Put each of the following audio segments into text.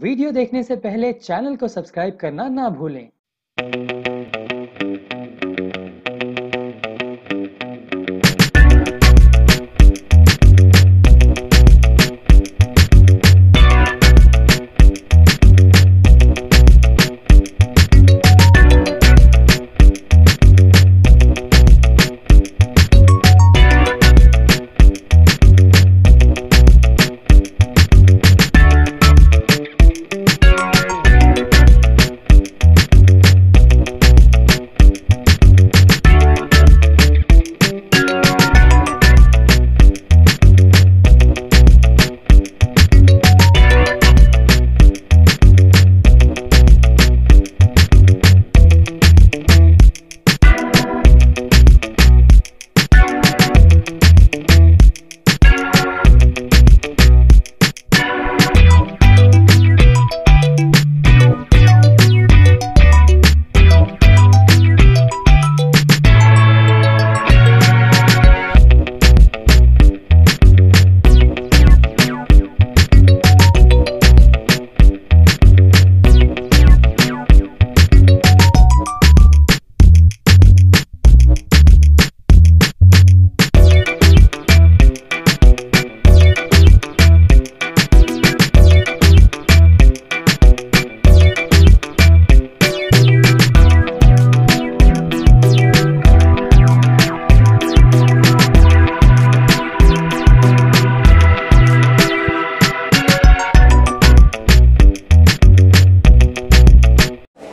Video देखने से पहले चैनल को सब्सक्राइब करना ना भूलें।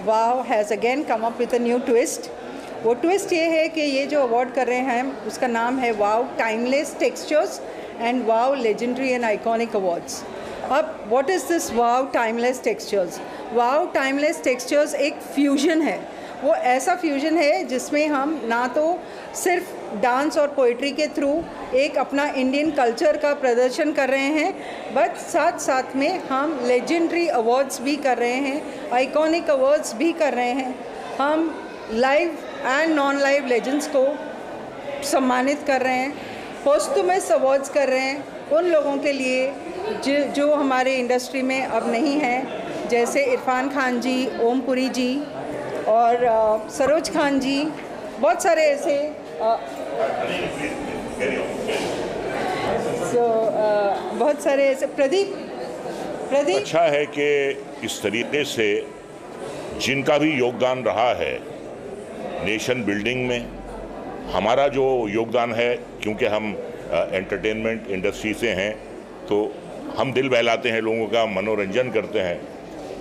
Wow has again come up with a new twist. वो ट्विस्ट ये है कि ये जो अवार्ड कर रहे हैं उसका नाम है wow timeless textures and wow legendary and iconic awards. अब what is this wow timeless textures? Wow timeless textures एक फ्यूजन है। वो ऐसा फ्यूजन है जिसमें हम ना तो सिर्फ डांस और पोइट्री के थ्रू एक अपना इंडियन कल्चर का प्रदर्शन कर रहे हैं, बट साथ साथ में हम लेजेंडरी अवार्ड्स भी कर रहे हैं, आइकॉनिक अवार्ड्स भी कर रहे हैं। हम live and non live legends को सम्मानित कर रहे हैं, पोस्टुमस अवार्ड्स कर रहे हैं उन लोगों के लिए जो हमारे इंडस्ट्री में अब नहीं हैं, जैसे इरफान खान जी, ओम पुरी जी और सरोज खान जी, बहुत सारे ऐसे बहुत सारे ऐसे प्रदीप। अच्छा है कि इस तरीके से जिनका भी योगदान रहा है नेशन बिल्डिंग में, हमारा जो योगदान है, क्योंकि हम एंटरटेनमेंट इंडस्ट्री से हैं तो हम दिल बहलाते हैं, लोगों का मनोरंजन करते हैं।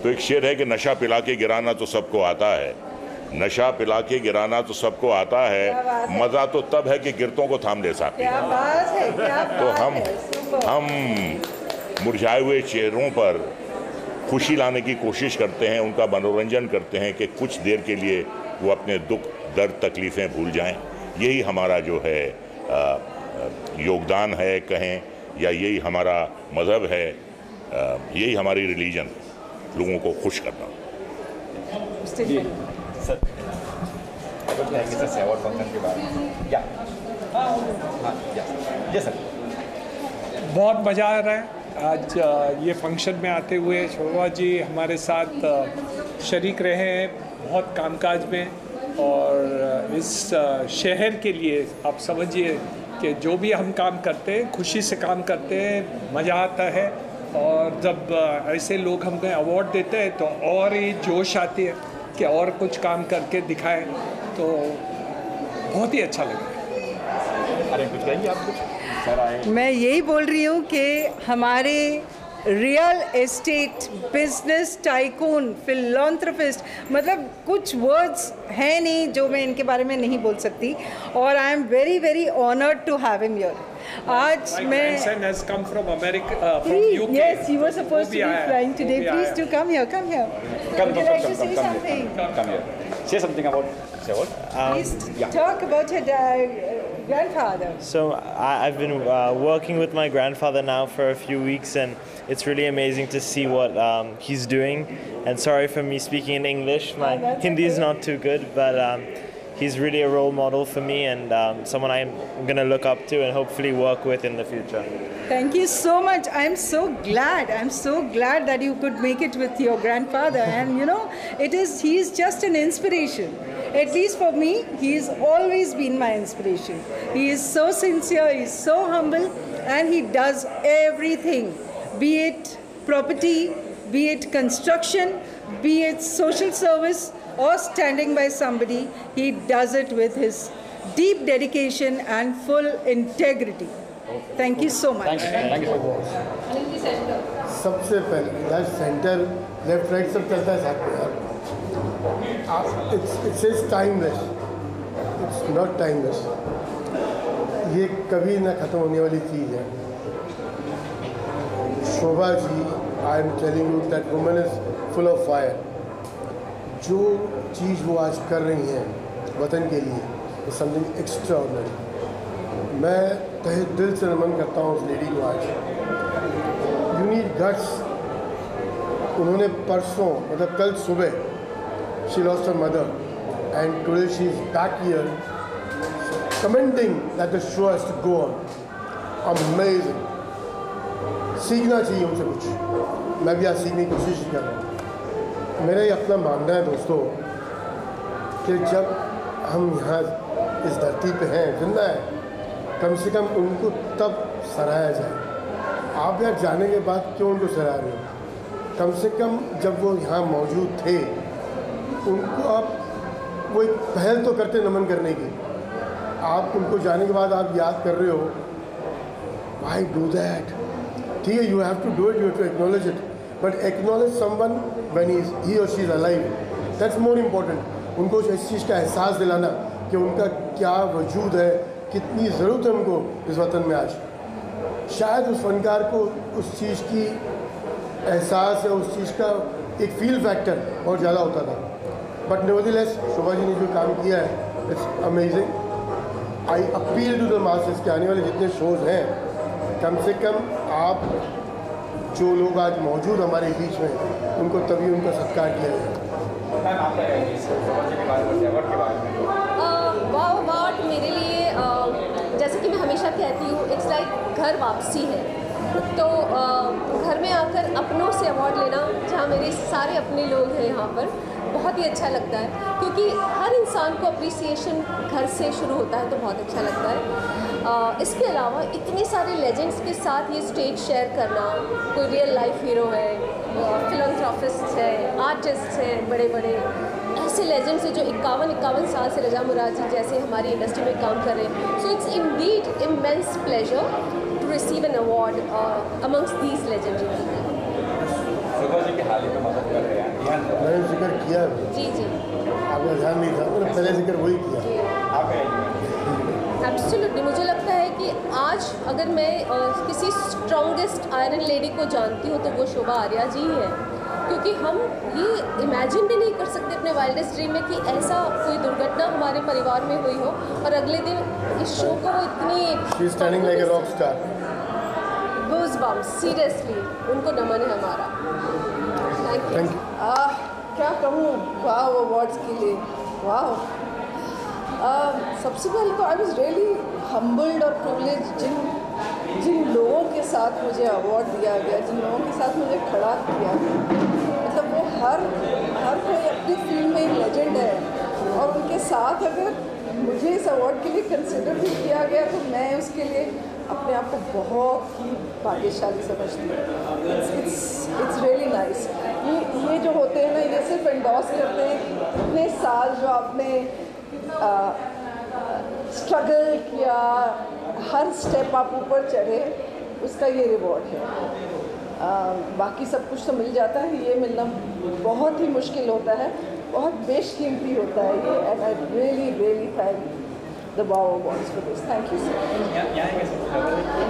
तो एक शेर है कि नशा पिला के गिराना तो सबको आता है, नशा पिला के गिराना तो सबको आता है, मज़ा तो तब है कि गिरतों को थाम ले सकते हैं। तो हम मुरझाए हुए चेहरों पर खुशी लाने की कोशिश करते हैं, उनका मनोरंजन करते हैं कि कुछ देर के लिए वो अपने दुख दर्द तकलीफ़ें भूल जाएं। यही हमारा जो है योगदान है कहें, या यही हमारा मज़हब है, यही हमारी रिलीजन, लोगों को खुश करना। सर अवार्ड फंक्शन के बारे में सर बहुत मज़ा आ रहा है आज ये फंक्शन में आते हुए। शोभा जी हमारे साथ शरीक रहे हैं बहुत कामकाज में, और इस शहर के लिए आप समझिए कि जो भी हम काम करते हैं खुशी से काम करते हैं, मज़ा आता है। और जब ऐसे लोग हमें अवार्ड देते हैं तो और ही जोश आती है कि और कुछ काम करके दिखाएं, तो बहुत ही अच्छा लगा। अरे कुछ कहेंगे आप? कुछ सर आए। मैं यही बोल रही हूँ कि हमारे रियल एस्टेट बिजनेस टाइकून फिलॉन्थ्रोपिस्ट, मतलब कुछ वर्ड्स हैं नहीं जो मैं इनके बारे में नहीं बोल सकती, और I am very very honoured to have him here. आज मैं has come from America, from UK. Yes, you were supposed to be flying today. Please do come here. Come here. Would you like to say something? Come here. Say something about Seward. Please talk about your grandfather. So I've been working with my grandfather now for a few weeks, and it's really amazing to see what he's doing. And sorry for me speaking in English, my Hindi is not too good, but he's really a role model for me and someone I'm going to look up to and hopefully work with in the future. Thank you so much. I'm so glad. I'm so glad that you could make it with your grandfather. And you know, he's just an inspiration. At least for me, he's always been my inspiration. He is so sincere, he's so humble, and he does everything, be it property, be it construction, be it social service, or standing by somebody. He does it with his deep dedication and full integrity. Thank you so much. Thank you. सबसे पहले यार centre left right सब चलता है साथ में यार. It's is timeless, it's not timeless. ये कभी ना ख़त्म होने वाली चीज़ है. Shobha ji, I am telling you that woman is full of fire. जो चीज़ वो आज कर रही हैं वतन के लिए इज समथिंग एक्स्ट्राऑर्डिनरी. मैं तहे दिल से नमन करता हूँ उस लेडी को. आज यू नीड गट्स. उन्होंने परसों मतलब कल सुबह she lost her mother and today she is back here commenting that the show has to go on. Amazing. सीखना चाहिए उनसे कुछ. मैं भी आज सीखने की कोशिश कर रहा हूँ. मेरा ये अपना मानना है दोस्तों कि जब हम यहाँ इस धरती पे हैं, जिंदा है, कम से कम उनको तब सराहा जाए. आप यार जाने के बाद क्यों उनको सराह रहे हो? कम से कम जब वो यहाँ मौजूद थे उनको आप वो एक पहल तो करते नमन करने की. आप उनको जाने के बाद आप याद कर रहे हो. Why do that? ठीक है, you have to do it, you have to acknowledge it, but acknowledge someone when he और she is alive. That's more important. उनको इस चीज़ का एहसास दिलाना कि उनका क्या वजूद है, कितनी ज़रूरत है उनको इस वतन में आज. शायद उस फनकार को उस चीज़ की एहसास या उस चीज़ का एक फील फैक्टर बहुत ज़्यादा होता था. बट नेवरदलेस शोभा जी ने जो काम किया है it's amazing. I appeal to the masses के आने वाले जितने शोज़ हैं, कम से कम आप जो लोग आज मौजूद हमारे बीच में उनको तभी उनका सत्कार किया जाए. मैम आपका क्या है शोभा जी के बारे में, अवार्ड के बारे में? वाव अवार्ड मेरे लिए जैसे कि मैं हमेशा कहती हूँ, इट्स लाइक घर वापसी है. तो घर में आकर अपनों से अवार्ड लेना, जहाँ मेरे सारे अपने लोग हैं यहाँ पर, बहुत ही अच्छा लगता है. क्योंकि हर इंसान को अप्रिसिएशन घर से शुरू होता है, तो बहुत अच्छा लगता है. इसके अलावा इतने सारे लेजेंड्स के साथ ये स्टेज शेयर करना, कोई रियल लाइफ हीरो है, फिलंथ्रोपिस्ट है, आर्टिस्ट हैं बड़े बड़े, ऐसे लेजेंड्स हैं जो 51 साल से रजा मुराद जी जैसे हमारी इंडस्ट्री में काम कर रहे हैं. So it's indeed immense pleasure to receive an award amongst these legendary people. Shobha ji के हाल ही में मदद कर रहे हैं, ध्यान दो. मैंने जिक्र किया, जी जी, आपका ध्यान नहीं था, मैंने पहले जिक्र वही किया. एब्सोल्युटली. मुझे लगता है कि आज अगर मैं किसी स्ट्रॉन्गेस्ट आयरन लेडी को जानती हूँ तो वो शोभा आर्या जी ही है. क्योंकि हम ये इमेजिन भी नहीं कर सकते अपने वाइल्डेस्ट ड्रीम में कि ऐसा कोई दुर्घटना हमारे परिवार में हुई हो और अगले दिन इस शो को वो इतनी standing like a rock star. Goosebumps, seriously उनको नमन है हमारा. Thank you. क्या कहूँ वाव अवार्ड्स के लिए. वाव. सबसे पहले तो आई वॉज रियली हम्बल्ड और प्रिविलेज जिन लोगों के साथ मुझे अवार्ड दिया गया, जिन लोगों के साथ मुझे खड़ा किया. मतलब वो हर कोई अपनी फील्ड में एक लेजेंड है, और उनके साथ अगर मुझे इस अवार्ड के लिए कंसिडर भी किया गया तो मैं उसके लिए अपने आप को बहुत ही भाग्यशाली समझती हूँ. It's really nice. ये जो होते हैं ना, ये सिर्फ एंडोर्स करते हैं कि इतने साल जो आपने स्ट्रगल किया, हर स्टेप आप ऊपर चढ़े, उसका ये रिवॉर्ड है. बाकी सब कुछ तो मिल जाता है, ये मिलना बहुत ही मुश्किल होता है, बहुत बेशकीमती होता है ये. And I really thank the wow awards for this. Thank you sir.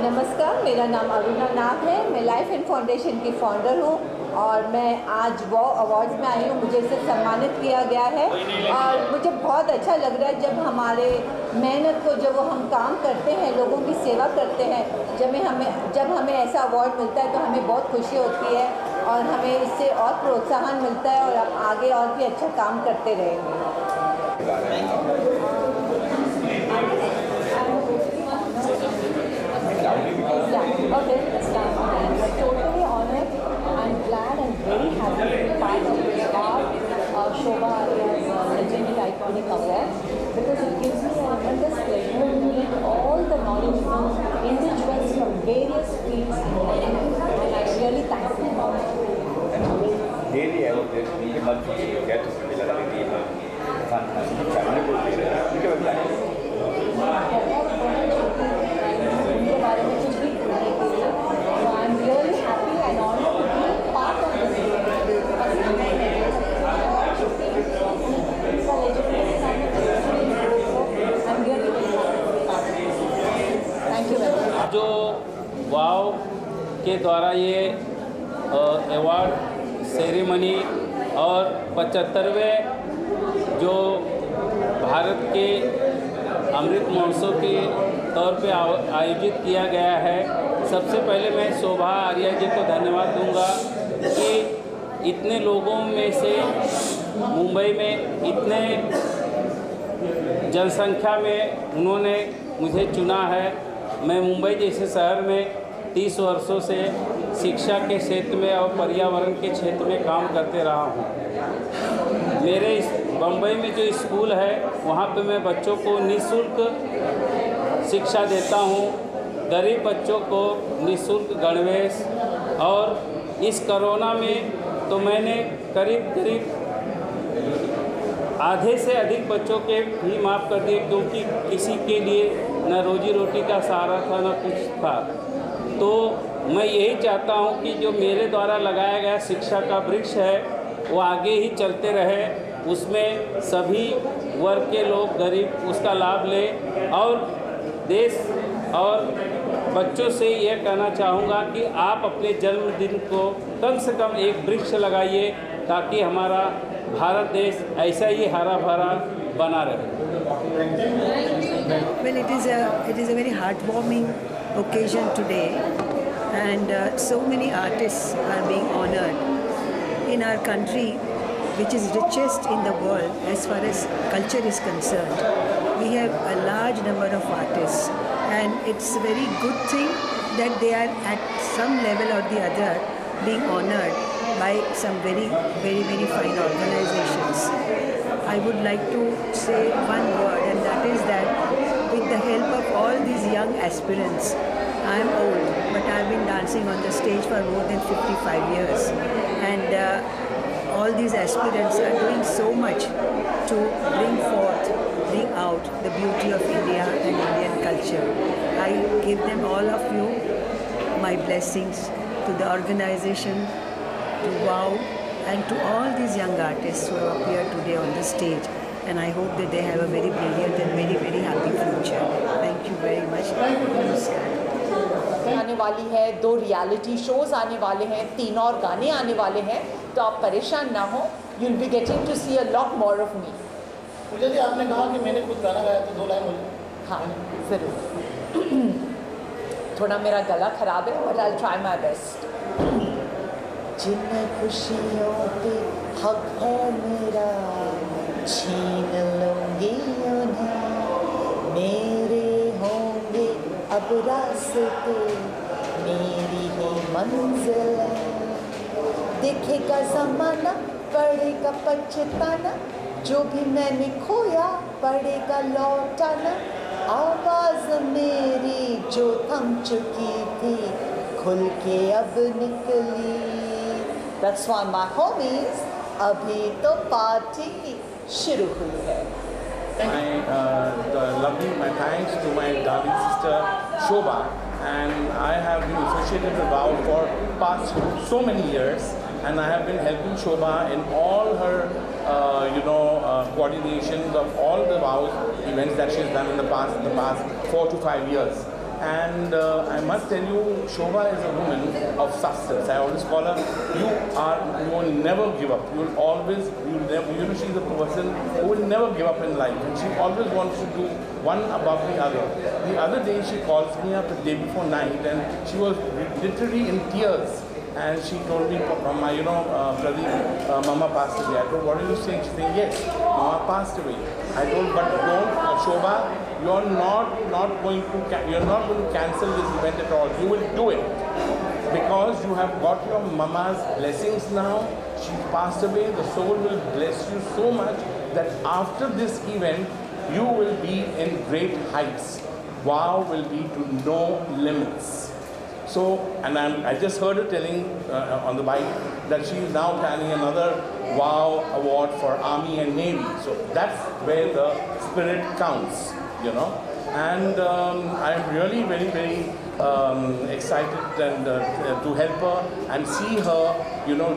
नमस्कार, मेरा नाम अरुणा नाग है. मैं लाइफ एंड फाउंडेशन की फाउंडर हूँ और मैं आज वाव अवार्ड्स में आई हूँ. मुझे इससे सम्मानित किया गया है और मुझे बहुत अच्छा लग रहा है जब हमारे मेहनत को, जब हम काम करते हैं, लोगों की सेवा करते हैं, जब हमें ऐसा अवार्ड मिलता है तो हमें बहुत खुशी होती है और हमें इससे और प्रोत्साहन मिलता है और हम आगे और भी अच्छा काम करते रहेंगे. के बारे में Okay, I'm totally honored and glad and very happy to be part of this Shobha Arya's legendary iconic award, because it gives me a tremendous pleasure to meet all the knowledgeable individuals from various fields in life, and I really thank them. Daily है वो उनके मत get together रहती है family को दे रहे हैं उनके बारे में उनके बारे में कुछ भी करने के लिए, so I'm really happy and honored to be part of this event. I'm really very happy to be part of this. Thank you very much. जो वाव के द्वारा ये अवार्ड सेरेमनी और 75वें जो भारत के अमृत महोत्सव के तौर पे आयोजित किया गया है। सबसे पहले मैं शोभा आर्या जी को धन्यवाद दूंगा कि इतने लोगों में से मुंबई में इतने जनसंख्या में उन्होंने मुझे चुना है। मैं मुंबई जैसे शहर में 30 वर्षों से शिक्षा के क्षेत्र में और पर्यावरण के क्षेत्र में काम करते रहा हूँ। मेरे बम्बई में जो स्कूल है वहाँ पे मैं बच्चों को निःशुल्क शिक्षा देता हूँ, गरीब बच्चों को निःशुल्क गणवेश। और इस कोरोना में तो मैंने करीब आधे से अधिक बच्चों के भी माफ़ कर दिए, क्योंकि किसी के लिए न रोजी रोटी का सहारा था न कुछ था। तो मैं यही चाहता हूँ कि जो मेरे द्वारा लगाया गया शिक्षा का वृक्ष है वो आगे ही चलते रहे, उसमें सभी वर्ग के लोग गरीब उसका लाभ लें। और देश और बच्चों से यह कहना चाहूँगा कि आप अपने जन्मदिन को कम से कम एक वृक्ष लगाइए, ताकि हमारा भारत देश ऐसा ही हरा भरा बना रहे। Well, it is a very heartwarming occasion today, and so many artists are being honored in our country, which is richest in the world as far as culture is concerned. We have a large number of artists, and it's a very good thing that they are at some level or the other being honored by some very fine organizations. I would like to say one word, and that is that with the help of all these young aspirants, I am old, but I've been dancing on the stage for more than 55 years, and all these aspirants are doing so much to bring out the beauty of India and Indian culture. I give them, all of you, my blessings, to the organization, to WOW, and to all these young artists who have appeared today on the stage. And I hope that they have a very brilliant and very happy future. Thank you very much. Namaskar. आने वाली है, 2 reality shows आने वाले हैं, 3 और गाने आने वाले हैं, तो आप परेशान ना हो। You will be getting to see a lot more of me. Pooja ji, आपने कहा कि मैंने खुद गाना गाया, तो 2 लाइन बोलिए। हाँ ज़रूर। थोड़ा मेरा गला खराब है, but I will try my best. जिन खुशियों पे हक है मेरा, छीन लूँगी उन्हें, मेरे होंगे अब रास्ते, मेरी ही मंजिल। देखेगा ज़माना, पड़ेगा पछताना, जो भी मैंने खोया पड़ेगा लौटाना। आवाज़ मेरी जो थम चुकी थी, खुल के अब निकली। That's why my homies, अभी तो पार्टी शुरू हुई है। My thanks to my darling sister Shobha, and I have been associated with WOW for past so many years, and I have been helping Shobha in all her coordinations of all the WOW events that she has done in the past 4 to 5 years. And I must tell you, Shobha is a woman of substance. I always call her, you will never give up. She's a person who will never give up in life. And she always wants to do one above the other. The other day she calls me up the day before night, and she was literally in tears and she told me, Mama, Pradeep, Mama passed away. I told, what are you saying? She said, yes, Mama passed away. I told, but don't, Shobha, you're not going to cancel this event at all. You will do it because you have got your Mama's blessings now. She passed away. The soul will bless you so much that after this event, you will be in great heights. Wow will be to no limits. So, and I just heard her telling on the bike that she is now planning another Wow award for Army and Navy. So that's where the spirit counts, And I'm really very, very excited and to help her and see her,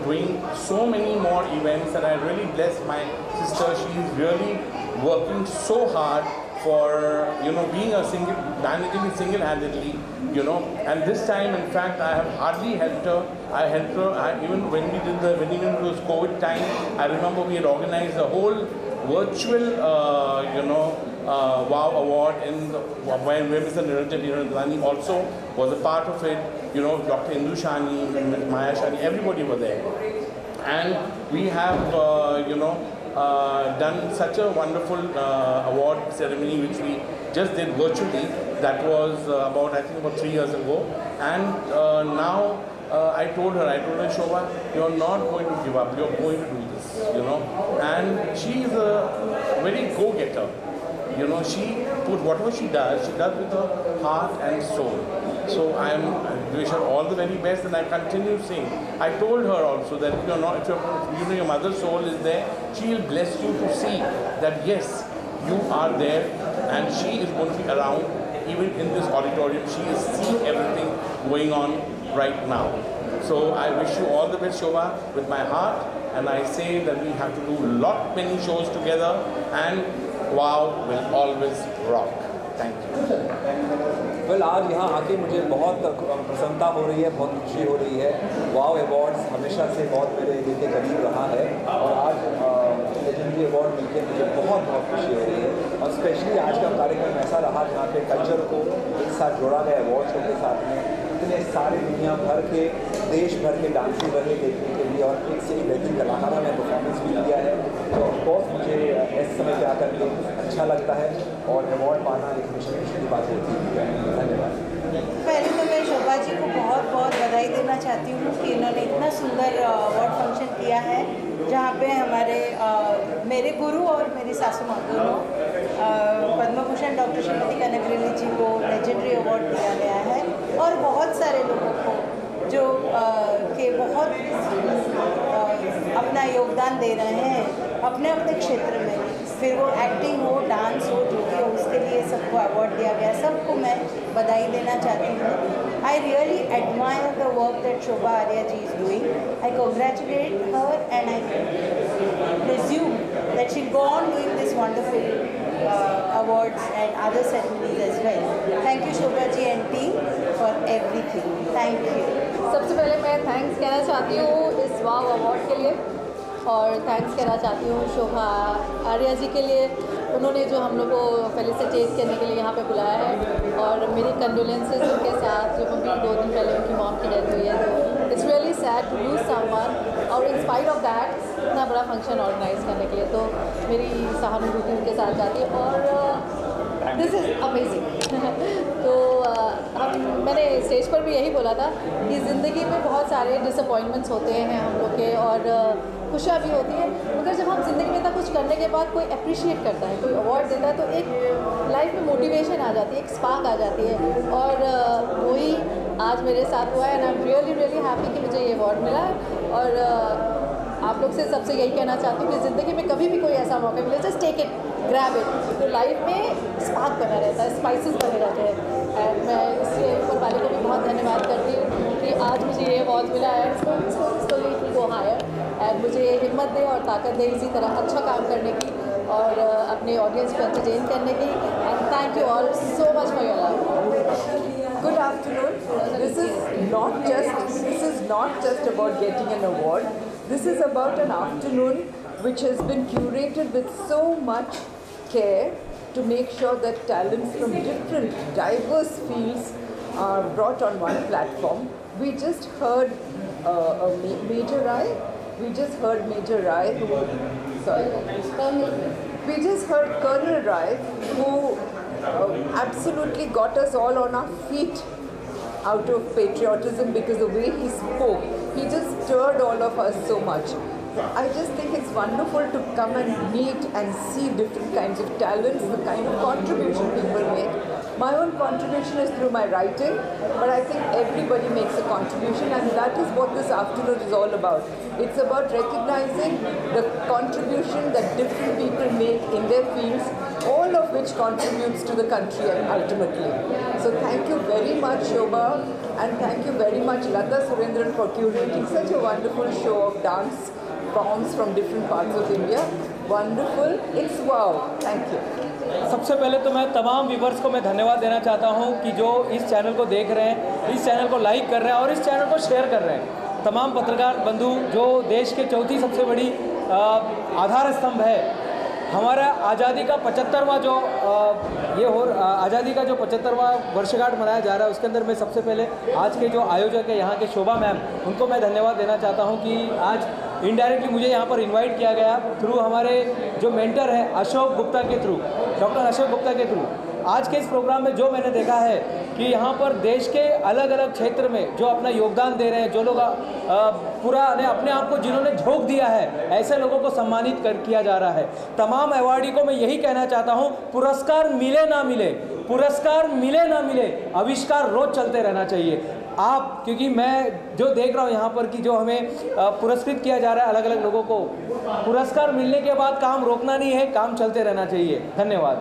doing so many more events. And I really bless my sister. She is really working so hard for being managing it single-handedly, and this time in fact I have hardly helped her. Even when it was COVID time, I remember we had organized a whole virtual Wow award where Mr. Niranjan Hirandani also was a part of it. Dr. Indu Shani, Maya Shani, everybody were there, and we have done such a wonderful award ceremony which we just did virtually. That was about 3 years ago, and now I told her, Shobha, you're not going to give up, you're going to do this, and she is a very go-getter. She put whatever she does with her heart and soul. So I wish her all the very best, and I continue saying. I told her also that if your mother's soul is there, she will bless you to see that yes, you are there, and she is going to be around even in this auditorium. She is seeing everything going on right now. So I wish you all the best, Shobha, with my heart, and I say that we have to do many shows together, and Wow will always rock. Thank you. Well, आज यहाँ आके मुझे बहुत प्रसन्नता हो रही है, बहुत खुशी हो रही है। वाव अवार्ड्स हमेशा से बहुत मेरे दिल के करीब रहा है, और आज लेजेंडरी अवार्ड मिलकर मुझे बहुत खुशी हो रही है। और स्पेशली आज का कार्यक्रम ऐसा रहा जहाँ पे कल्चर को एक साथ जोड़ा गया अवार्ड शो के साथ में। इतने सारे दुनिया भर के, देश भर के डांसर रहे देखने के लिए, और एक से एक बेहतरीन कलाकारों ने परफॉर्मेंस भी दिया है। तो ऑफकोर्स मुझे इस समय पे आकर के अच्छा लगता है, और अवार्ड पाना एक खुशी की बात होती है। धन्यवाद। पहले तो मैं शोभा जी को बहुत बहुत बधाई देना चाहती हूँ कि इन्होंने इतना सुंदर अवार्ड फंक्शन किया है, जहाँ पे हमारे मेरे गुरु और मेरी सासू माँ दोनों पद्म भूषण डॉक्टर श्रीमती कनकरेड्डी जी को लेजेंडरी अवार्ड दिया गया है, और बहुत सारे लोगों को जो के बहुत अपना योगदान दे रहे हैं अपने अपने क्षेत्र में, फिर वो एक्टिंग हो, डांस हो, जो भी हो, उसके लिए सबको अवार्ड दिया गया। सबको मैं बधाई देना चाहती हूँ। I really admire the work that Shobha Arya ji is doing. I congratulate her and I presume that she'll go on doing this wonderful awards and other ceremonies as well. Thank you Shobha ji and team for everything. Thank you. सबसे पहले मैं thanks कहना चाहती हूँ इस वाव award के लिए, और थैंक्स कहना चाहती हूँ शोभा आर्या जी के लिए। उन्होंने जो हम लोग को फेलिसिटेट करने के लिए यहाँ पे बुलाया है, और मेरी कंडोलेंसेस उनके साथ, जो मम्मी 2 दिन पहले उनकी मॉम की डेथ हुई है। तो it's really sad to lose someone, और इन स्पाइट ऑफ दैट इतना बड़ा फंक्शन ऑर्गेनाइज करने के लिए तो मेरी सहानुभूति उनके साथ जाती है, और दिस इज़ अमेजिंग। तो मैंने स्टेज पर भी यही बोला था कि ज़िंदगी में बहुत सारे डिसअपॉइंटमेंट्स होते हैं हम लोग के, और खुशियाँ भी होती है, मगर जब हम ज़िंदगी में इतना कुछ करने के बाद कोई अप्रिशिएट करता है, कोई अवार्ड देता है, तो एक लाइफ में मोटिवेशन आ जाती है, एक स्पार्क आ जाती है, और वही आज मेरे साथ हुआ है। And I am really really happy कि मुझे ये अवार्ड मिला। और आप लोग से सबसे यही कहना चाहती हूँ कि ज़िंदगी में कभी भी कोई ऐसा मौका मिले, just take it, grab it. तो लाइफ में स्पार्क बना रहता है, स्पाइसेस बने रहते हैं। एंड मैं इसलिए ऊपर वाले को भी बहुत धन्यवाद करती हूँ कि आज मुझे ये अवार्ड मिला है। इसको गो हायर, एंड मुझे हिम्मत दे और ताकत दे इसी तरह अच्छा काम करने की, और अपने ऑडियंस को एंटरटेन करने की। And thank you all so much for your love. Good afternoon. This is not just about getting an award. This is about an afternoon which has been curated with so much care to make sure that talents from different diverse fields are brought on one platform. We just heard Major Rai. We just heard Major Rai, we just heard Colonel Rai, who absolutely got us all on our feet out of patriotism, because the way he spoke, he just stirred all of us so much. I just think it's wonderful to come and meet and see different kinds of talents, the kind of contribution people make. My own contribution is through my writing, but I think everybody makes a contribution, and that is what this afternoon is all about. It's about recognizing the contribution that different people make in their fields, all of which contributes to the country ultimately. So thank you very much, Shobha, and thank you very much, Lata Surendran, for curating such a wonderful show of dance forms from different parts of India. Wonderful. It's wow. Thank you. सबसे पहले तो मैं तमाम viewers को मैं धन्यवाद देना चाहता हूं कि जो इस चैनल को देख रहे हैं, इस चैनल को लाइक कर रहे हैं और इस चैनल को शेयर कर रहे हैं। तमाम पत्रकार बंधु जो देश के चौथी सबसे बड़ी आधार स्तंभ है, हमारा आज़ादी का 75वां जो आज़ादी का जो 75वां वर्षगांठ मनाया जा रहा है, उसके अंदर मैं सबसे पहले आज के जो आयोजक है यहाँ के शोभा मैम, उनको मैं धन्यवाद देना चाहता हूँ कि आज इनडायरेक्टली मुझे यहाँ पर इनवाइट किया गया थ्रू हमारे जो मेंटर हैं अशोक गुप्ता के थ्रू, डॉक्टर अशोक गुप्ता के थ्रू। आज के इस प्रोग्राम में जो मैंने देखा है कि यहाँ पर देश के अलग अलग क्षेत्र में जो अपना योगदान दे रहे हैं, जो लोग पूरा अपने आप को जिन्होंने झोंक दिया है, ऐसे लोगों को सम्मानित किया जा रहा है। तमाम अवार्डी को मैं यही कहना चाहता हूँ, पुरस्कार मिले ना मिले, पुरस्कार मिले ना मिले, आविष्कार रोज चलते रहना चाहिए। आप, क्योंकि मैं जो देख रहा हूँ यहाँ पर कि जो हमें पुरस्कृत किया जा रहा है अलग अलग लोगों को, पुरस्कार मिलने के बाद काम रोकना नहीं है, काम चलते रहना चाहिए। धन्यवाद।